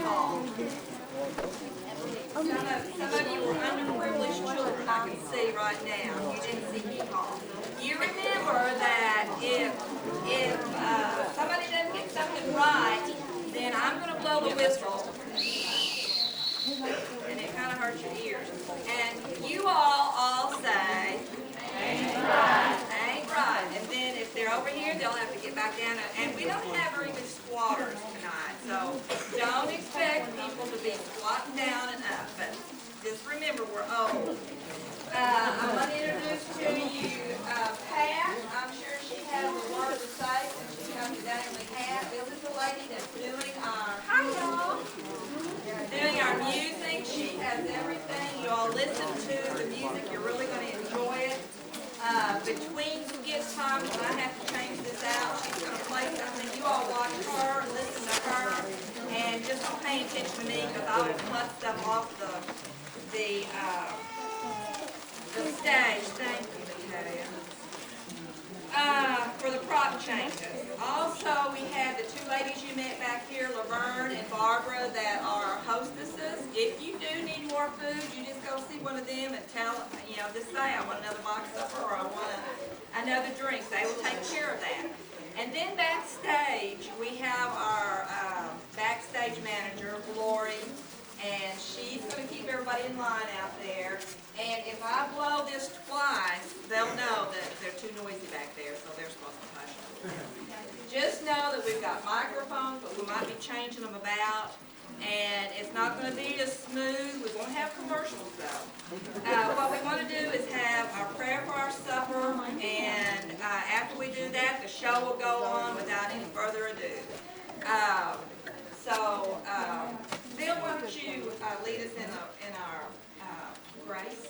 HeHaw. Some of you are underprivileged children, I can see right now. You didn't see HeHaw. You remember that if somebody doesn't get something right, then I'm going to blow the whistle. And it kind of hurts your ears. And you all say, ain't right. Ain't right. And then if they're over here, they'll have to get back down. And we don't have very good squatters tonight. So don't expect people to be squatting down and up. But just remember, we're old. I want to introduce to you Pat. I'm sure she has a word to say since she comes today on behalf. This is the lady that's doing our music. She has everything. You all listen to the music. You're really going to enjoy it. Between skits times when I have to change this out, she's going to play something. You all watch her, listen to her, and just don't pay attention to me because I will cut stuff off the stage. Thank you, Natalia. For the prop changes. Also, we have the two ladies you met back here, Laverne and Barbara, that are hostesses. If you do need more food, you just go see one of them and tell, just say, I want another box supper or I want another drink. They will take care of that. And then backstage, we have our backstage manager, Lori, and she's going to keep everybody in line out there. And if I blow this twice, they'll know that they're too noisy back there, so they're supposed to hush them. Just know that we've got microphones, but we might be changing them about. And it's not going to be as smooth. We won't have commercials, though. What we want to do is have our prayer for our supper, and after we do that, the show will go on without any further ado. Bill, why don't you lead us in our grace?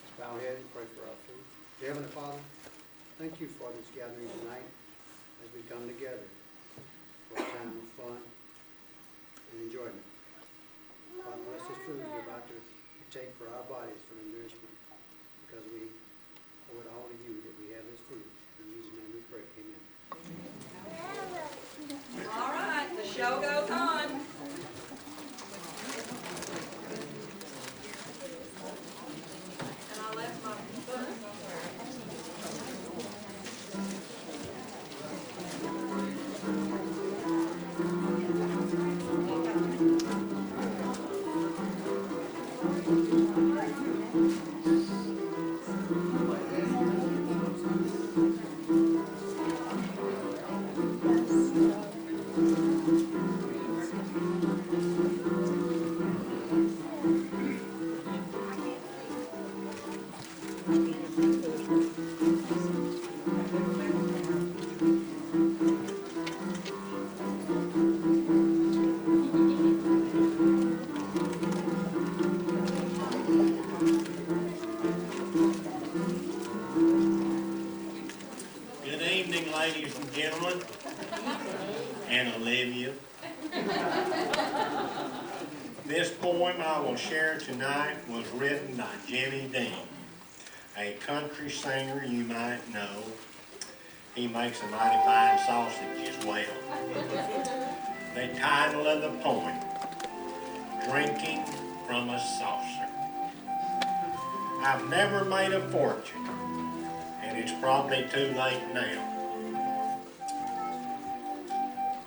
Let's bow our head and pray for our food. Dear Heavenly Father, thank you for this gathering tonight as we come together for a time of fun and enjoyment. God bless this food we're about to take for our bodies for nourishment, because we owe it all to you that we have this food. In Jesus' name we pray. Amen. All right, the show goes on. And I left my book somewhere. Ladies and gentlemen, and Olivia. This poem I will share tonight was written by Jimmy Dean, a country singer you might know. He makes a mighty fine sausage as well. The title of the poem, Drinking from a Saucer. I've never made a fortune, and it's probably too late now.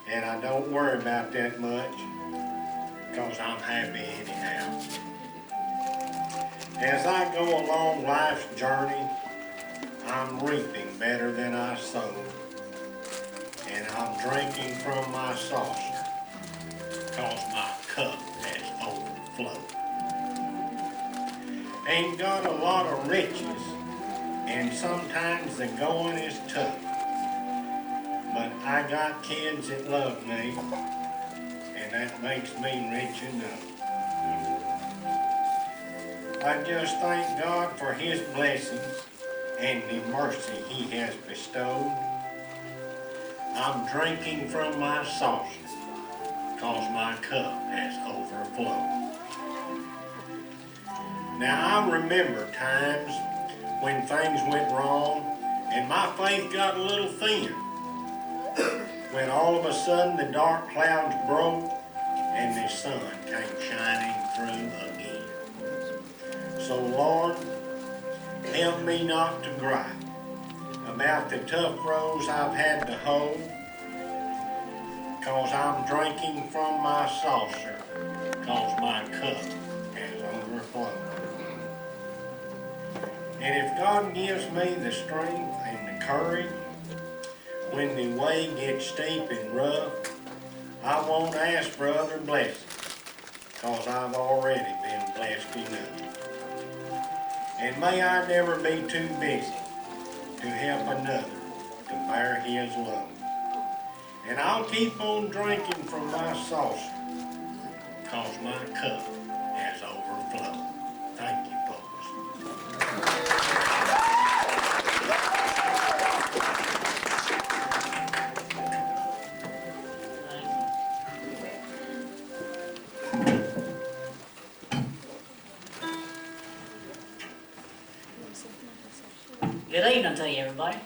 And I don't worry about that much, because I'm happy anyhow. As I go along life's journey, I'm reaping better than I sowed. And I'm drinking from my saucer, because my cup has overflowed. Ain't got a lot of riches, and sometimes the going is tough. But I got kids that love me, and that makes me rich enough. I just thank God for His blessings and the mercy He has bestowed. I'm drinking from my saucer, 'cause my cup has overflowed. Now I remember times when things went wrong and my faith got a little thin. when all of a sudden the dark clouds broke and the sun came shining through again. So Lord, help me not to gripe about the tough rows I've had to hoe, 'cause I'm drinking from my saucer, 'cause my cup has overflowed. And if God gives me the strength and the courage when the way gets steep and rough, I won't ask for other blessings, 'cause I've already been blessed enough. And may I never be too busy to help another to bear his load. And I'll keep on drinking from my saucer, 'cause my cup has overflowed. Thank you, folks. Good evening to you, everybody.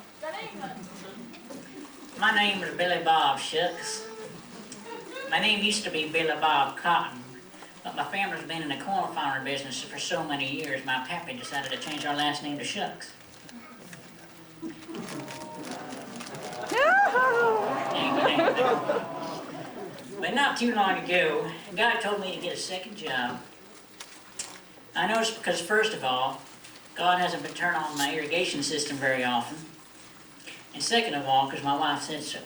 My name is Billy Bob Shucks. My name used to be Billy Bob Cotton, but my family's been in the corn farming business for so many years, my pappy decided to change our last name to Shucks. But not too long ago, God told me to get a second job. I know it's because, first of all, God hasn't been turning on my irrigation system very often. And second of all, because my wife said so.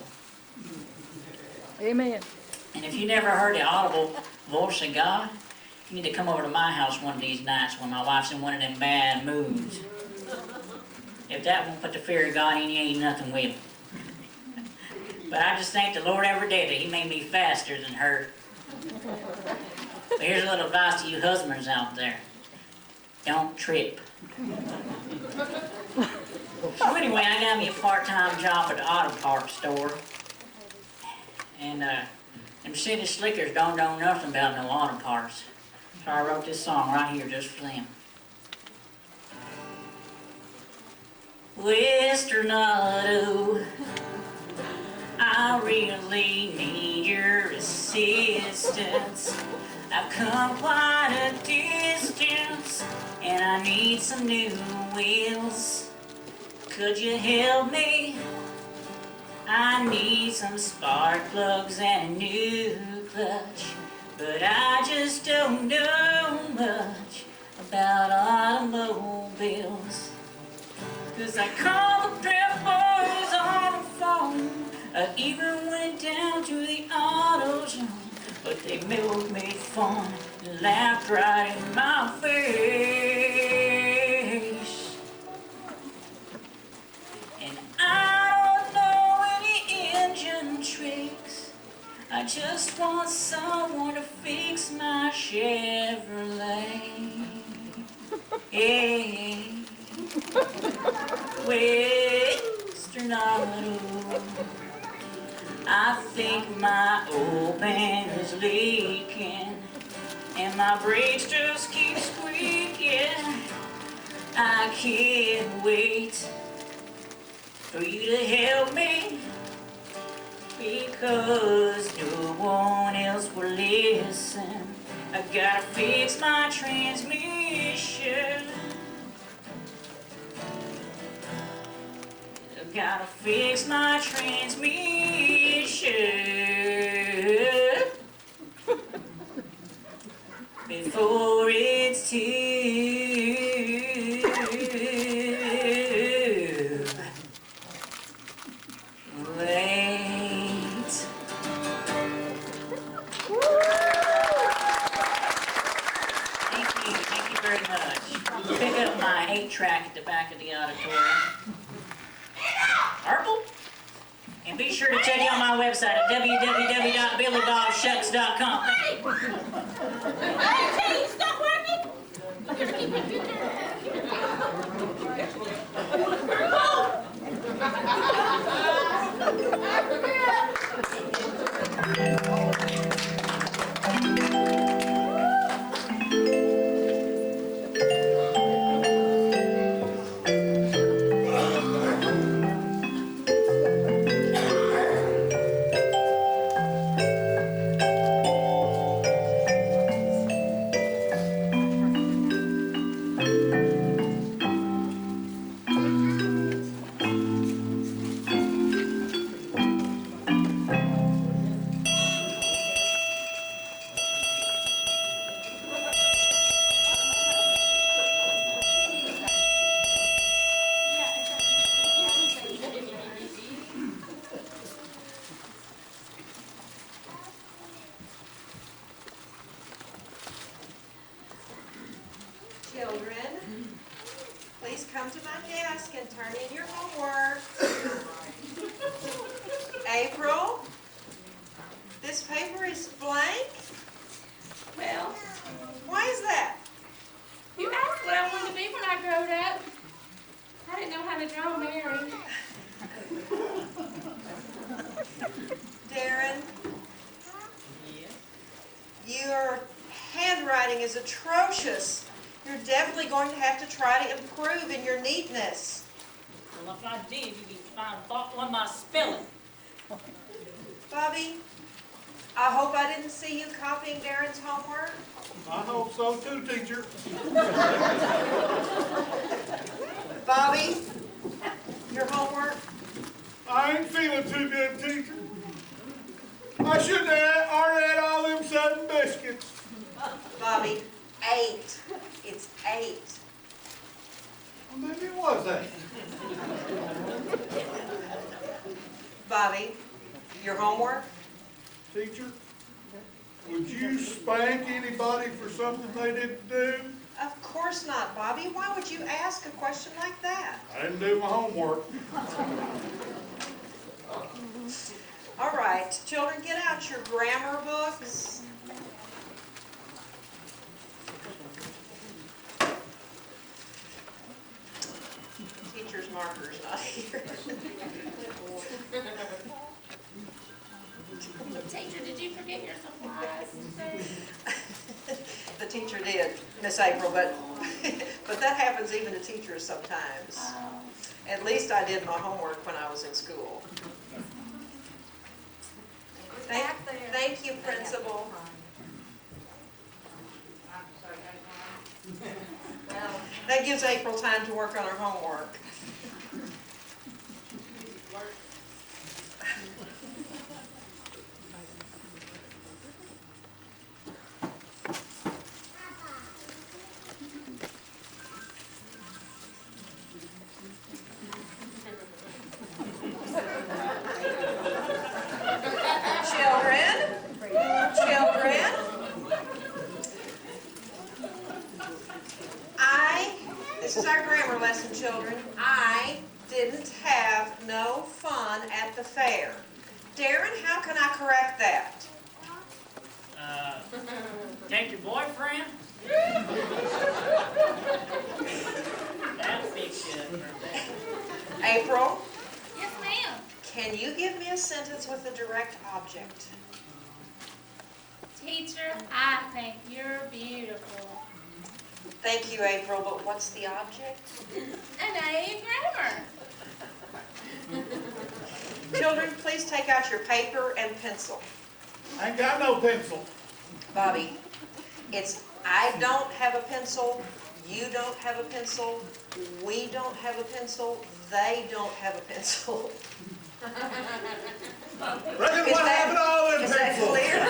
Amen. And if you never heard the audible voice of God, you need to come over to my house one of these nights when my wife's in one of them bad moods. If that won't put the fear of God in you, ain't nothing with it. But I just thank the Lord every day that He made me faster than her. But here's a little advice to you husbands out there. Don't trip. So anyway, I got me a part-time job at the auto parts store. And them city slickers don't know nothing about no auto parts. So I wrote this song right here just for them. Western Auto, I really need your assistance. I've come quite a distance, and I need some new wheels. Could you help me? I need some spark plugs and a new clutch, but I just don't know much about automobiles. 'Cause I called the prep boys on the phone, I even went down to the auto zone, but they milked me fun and laughed right in my face. And I don't know any engine tricks, I just want someone to fix my Chevrolet. Hey, Western Auto, I think my open is leaking, and my brakes just keep squeaking. I can't wait for you to help me, because no one else will listen. I gotta fix my transmission. I gotta fix my transmission before it's too late. Thank you very much. Pick up my 8-track at the back of the auditorium. Purple? And be sure to check out my website at www.billybobshucks.com. Hey, stop working! please come to my desk and turn in your homework. April, this paper is blank? Well, Why is that? you asked what I wanted to be when I growed up. I didn't know how to draw Mary. Darren? Your handwriting is atrocious. You're definitely going to have to try to improve in your neatness. Well, if I did, you'd be find fault with my spelling. Bobby, I hope I didn't see you copying Darren's homework. I hope so too, teacher. Bobby, your homework? I ain't feeling too good, teacher. I shouldn't have already had all them 7 biscuits. Bobby, 8. It's 8. Well, maybe it was 8. Bobby, your homework? Teacher, would you spank anybody for something they didn't do? Of course not, Bobby. Why would you ask a question like that? I didn't do my homework. All right, children, get out your grammar books. Teacher's marker's not here. Teacher, did you forget your supplies? The teacher did, Miss April, but but that happens even to teachers sometimes. At least I did my homework when I was in school. Thank you, Principal. That gives April time to work on her homework. This is our grammar lesson, children. I didn't have no fun at the fair. Darren, how can I correct that? Take your boyfriend? That'll fix you for a bit. April, Yes, ma'am. can you give me a sentence with a direct object? Teacher, I think you're beautiful. Thank you, April, but what's the object? An A in grammar. Children, please take out your paper and pencil. I ain't got no pencil. Bobby, it's I don't have a pencil, you don't have a pencil, we don't have a pencil, they don't have a pencil. Reckon what happened to all them Is that pencils? clear?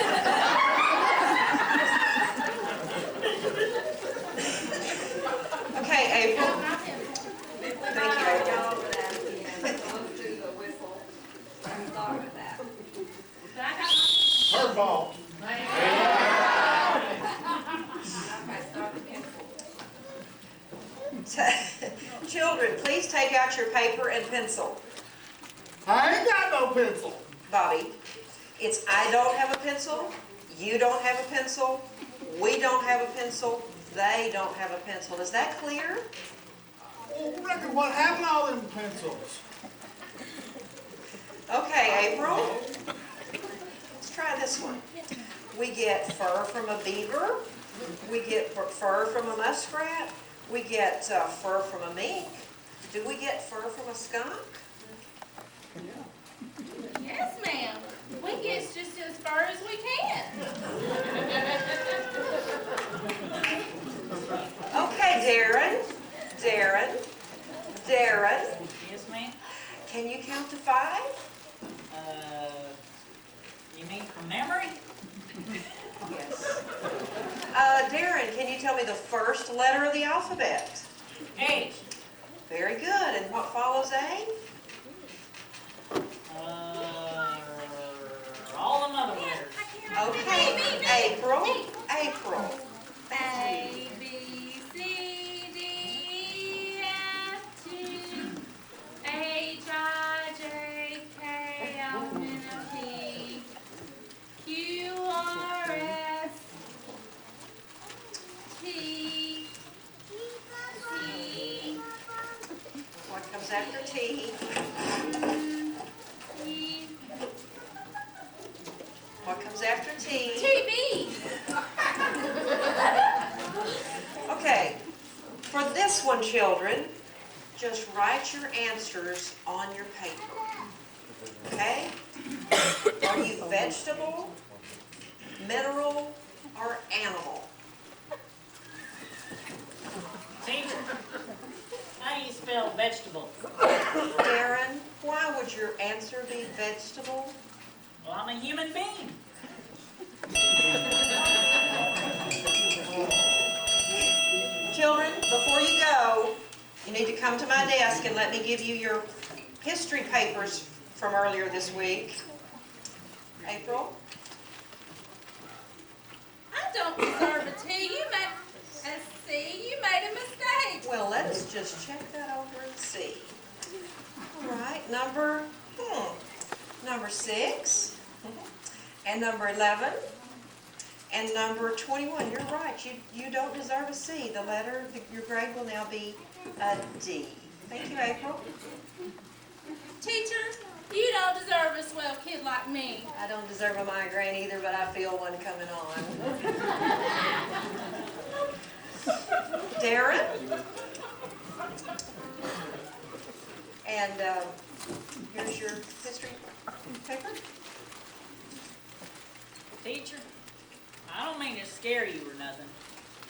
Okay, April. My pencil. Thank you, April. Let's do the whistle. I'm sorry with that. But I got Her fault. Okay, start the pencil. Children, please take out your paper and pencil. I ain't got no pencil. Bobby, it's I don't have a pencil, you don't have a pencil, we don't have a pencil, they don't have a pencil. Is that clear? Well, reckon what happened to all them pencils? Okay, April. Let's try this one. We get fur from a beaver, we get fur from a muskrat, we get fur from a mink. Do we get fur from a skunk? Yes, ma'am. We get just as far as we can. Okay, Darren, Yes, ma'am? can you count to 5? You mean from memory? Yes. Darren, can you tell me the first letter of the alphabet? H. Very good. And what follows A? All them other letters. Okay, April. A, B, C, D, after T? What comes after T? TV. Okay, for this one, children, just write your answers on your paper. Okay? Are you vegetable, mineral, or animal? Teacher, how do you spell vegetable? Darren, why would your answer be vegetable? Well, I'm a human being. Children, before you go, you need to come to my desk and let me give you your history papers from earlier this week. April? I don't deserve a T. You made a C. You made a mistake. Well, let's just check that over and see. All right, number 6, and number 11, and number 21. You're right. You don't deserve a C. Your grade will now be a D. Thank you, April. Teacher, you don't deserve a swell kid like me. I don't deserve a migraine either, but I feel one coming on. Darren? And here's your history paper. Teacher, I don't mean to scare you or nothing,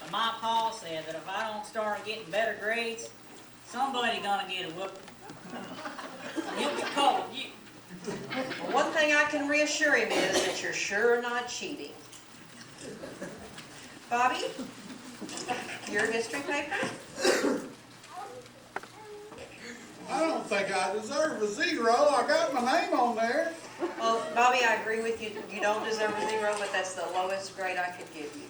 but my pa said that if I don't start getting better grades, somebody gonna get a whooping. He'll be calling you. One thing I can reassure him is that you're sure not cheating. Bobby, your history paper? I don't think I deserve a 0. I got my name on there. Well, Bobby, I agree with you. You don't deserve a 0, but that's the lowest grade I could give you.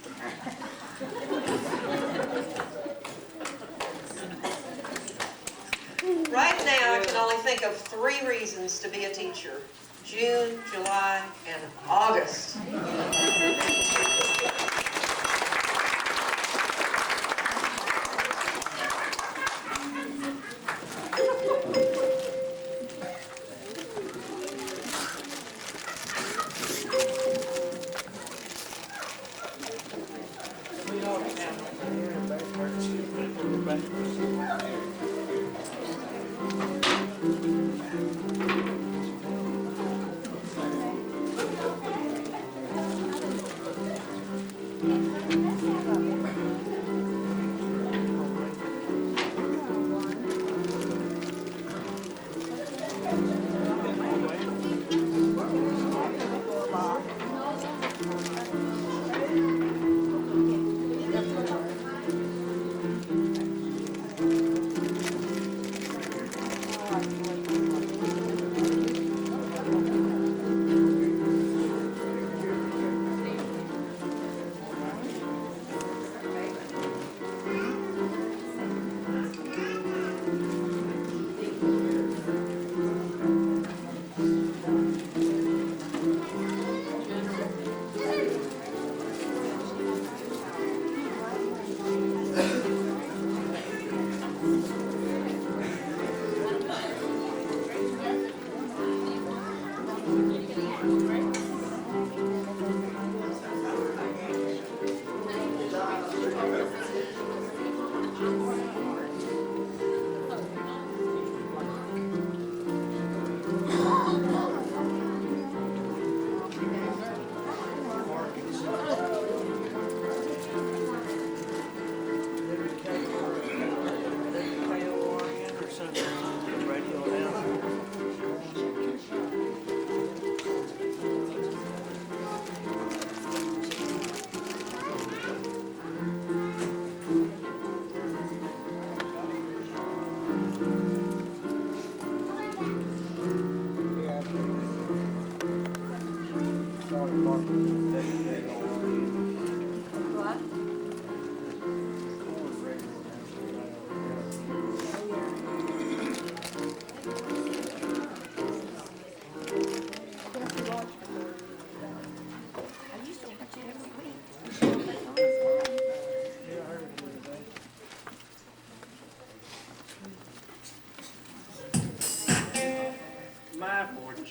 Right now, I can only think of 3 reasons to be a teacher: June, July, and August.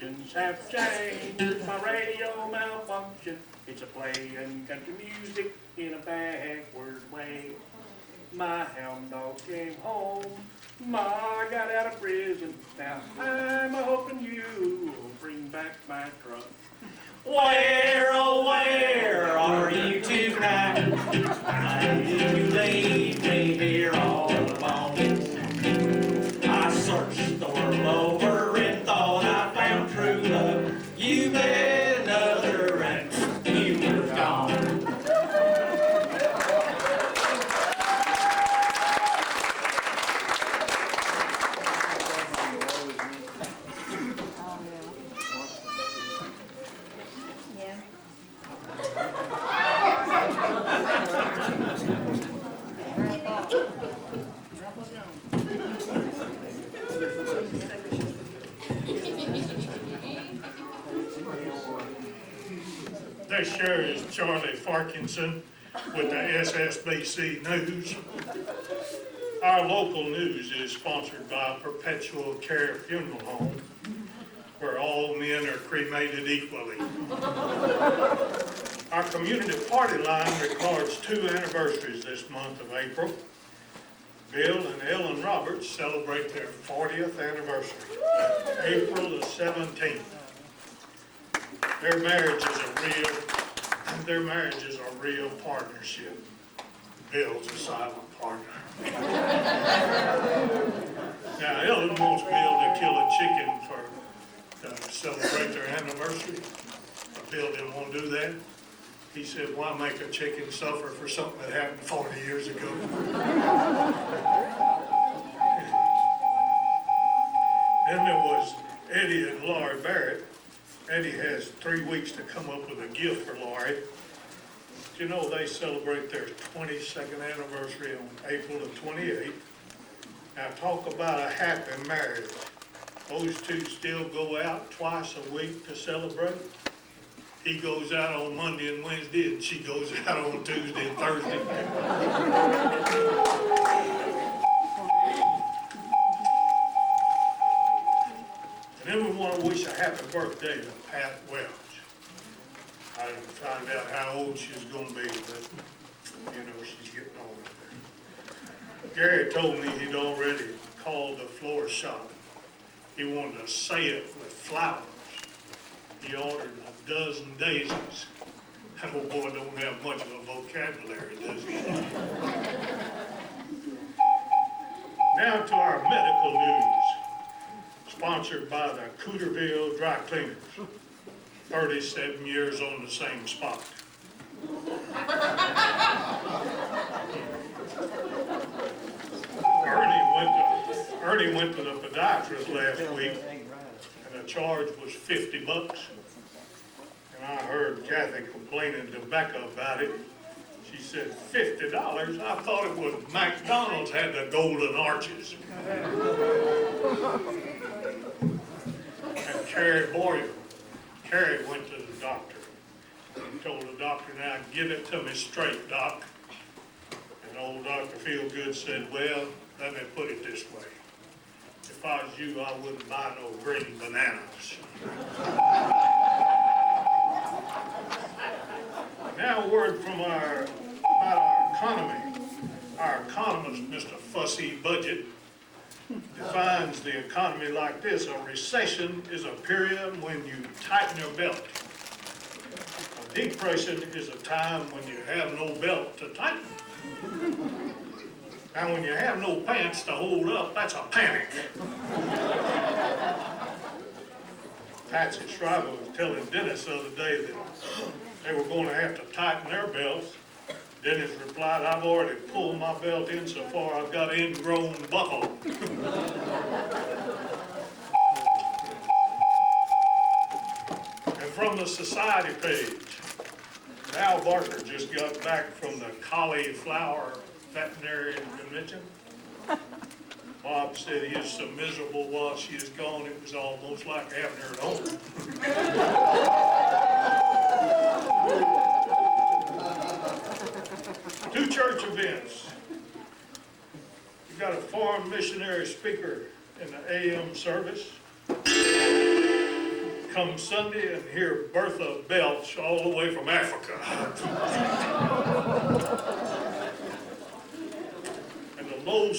Conditions have changed, my radio malfunction. It's a playing country music in a backward way. My hound dog came home, Ma got out of prison. Now I'm hoping you will bring back my truck. Where, oh where are you tonight? Why did you leave me here all alone? I searched the world over and thought I found true love. You met another and you were gone. This here is Charlie Parkinson with the SSBC News. Our local news is sponsored by Perpetual Care Funeral Home, where all men are cremated equally. Our community party line records 2 anniversaries this month of April. Bill and Ellen Roberts celebrate their 40th anniversary, April the 17th. Their marriage is a real partnership. Bill's a silent partner. Now, Ellen wants Bill to kill a chicken to celebrate their anniversary. But Bill didn't want to do that. He said, why make a chicken suffer for something that happened 40 years ago? Then there was Eddie and Laurie Barrett. Eddie has 3 weeks to come up with a gift for Laurie. You know, they celebrate their 22nd anniversary on April the 28th. Now, talk about a happy marriage. Those two still go out twice a week to celebrate. He goes out on Monday and Wednesday, and she goes out on Tuesday and Thursday. And then we want to wish a happy birthday to Pat Welch. I didn't find out how old she's going to be, but, you know, she's getting older. Gary told me he'd already called the floor shop. He wanted to say it with flowers. He ordered a dozen daisies. That old boy don't have much of a vocabulary, does he? Now to our medical news, sponsored by the Cooterville Dry Cleaners. 37 years on the same spot. Ernie went to the podiatrist last week, and the charge was $50. And I heard Kathy complaining to Becca about it. She said, $50? I thought it was McDonald's had the golden arches. And Carrie Boyer. Carrie went to the doctor and told the doctor, now give it to me straight, doc. And old Dr. Feelgood said, well, let me put it this way. If I was you, I wouldn't buy no green bananas. Now a word from about our economy. Our economist, Mr. Fussy Budget, defines the economy like this. A recession is a period when you tighten your belt. A depression is a time when you have no belt to tighten. Now, when you have no pants to hold up, that's a panic. Patsy Shriver was telling Dennis the other day that they were going to have to tighten their belts. Dennis replied, I've already pulled my belt in so far I've got ingrown buckle. And from the society page, Al Barker just got back from the Cauliflower Veterinarian Convention. Bob said he is so miserable while she is gone, it was almost like having her at home. Two church events. You got a foreign missionary speaker in the AM service. come Sunday and hear Bertha belch all the way from Africa. And the low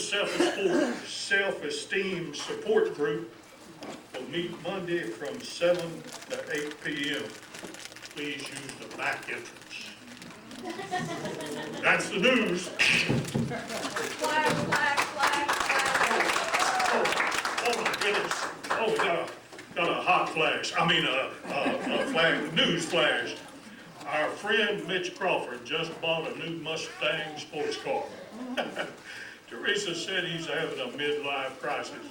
self-esteem support group will meet Monday from 7 to 8 p.m. Please use the back entrance. That's the news. Flag, flag, flag, flag. Oh my goodness. Oh, we got a hot flash. I mean, a news flash. Our friend Mitch Crawford just bought a new Mustang sports car. Teresa said he's having a midlife crisis.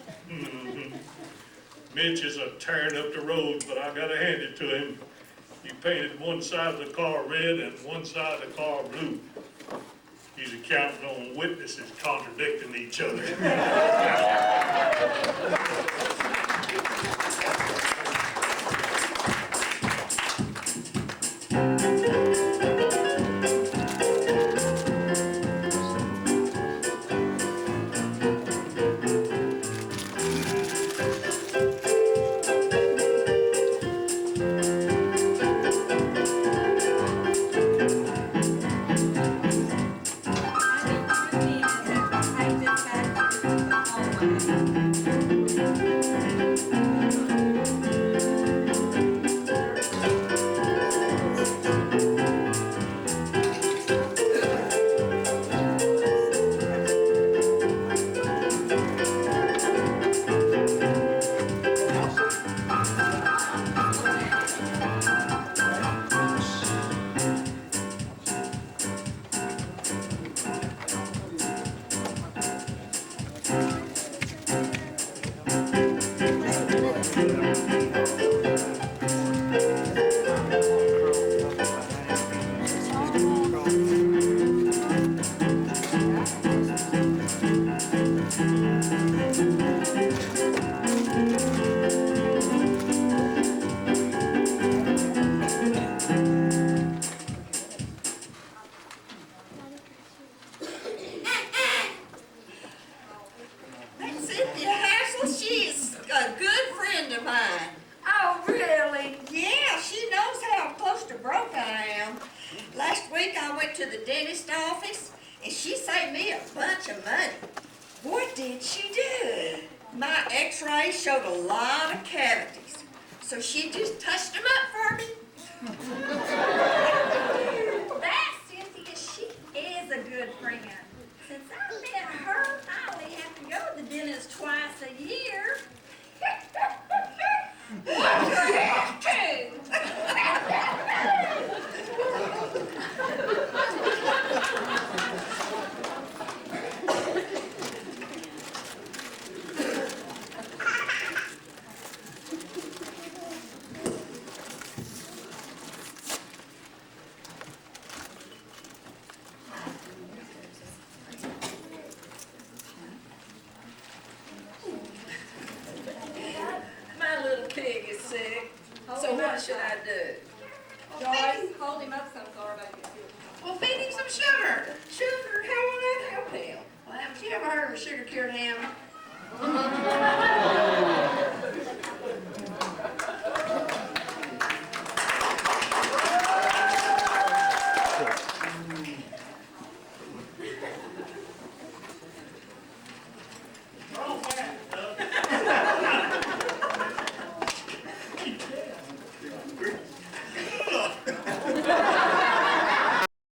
Mitch is tearing up the road, but I gotta hand it to him. He painted one side of the car red and one side of the car blue. He's counting on witnesses contradicting each other. She's a good friend of mine. Oh, really? Yeah, she knows how close to broke I am. Last week I went to the dentist office and she saved me a bunch of money. What did she do? My x-ray showed a lot of cavities, so she just touched them up for me. That Cynthia, she is a good friend. Since I met her, I only have to go to the dentist twice a year. What's your hair too? My little pig is sick, so what should I do? Joyce, hold him up some so everybody can see him. Well, feed him some sugar. Sugar, how will that help him? Well, haven't you ever heard of a sugar-cured ham?